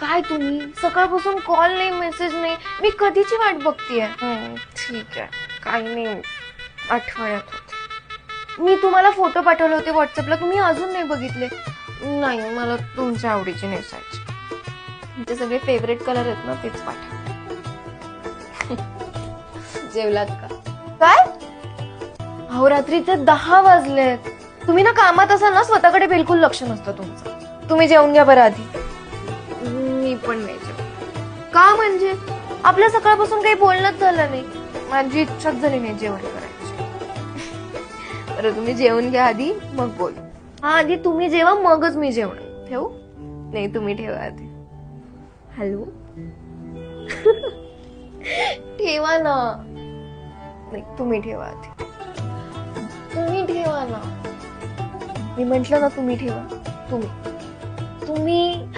काय तुम्ही सकाळपासून कॉल नाही मेसेज नाही, मी कधीची वाट बघतीये. ठीक आहे, काही नाही, आठवण येत होती. मी तुम्हाला फोटो पाठवले होते व्हॉट्सअपला, तुम्ही अजून नाही बघितले. नाही, मला तुमच्या आवडीची नेसायची. तुमचे सगळे फेवरेट कलर आहेत ना, तेच पाठव. जेवलात का? काय? अहो रात्रीचे 10 वाजलेत. तुम्ही ना कामात असाल ना, स्वतःकडे बिलकुल लक्ष नसतं तुमचं. तुम्ही जेवून घ्या बरं आधी. मी पण नाही जेवत. का म्हणजे आपल्या सकाळपासून काही बोलणंच झालं नाही. माझी इच्छाच झाली नाही जेवण करायची. बरं तुम्ही जेवून घ्या आधी, मग बोल. हा आधी तुम्ही जेवा, मगच मी जेवण. ठेवू? नाही तुम्ही ठेवा आधी. हॅलो. ठेवा ना. नाही तुम्ही ठेवा आधी. तुम्ही ठेवा ना. मी म्हंटल ना तुम्ही ठेवा. तुम्ही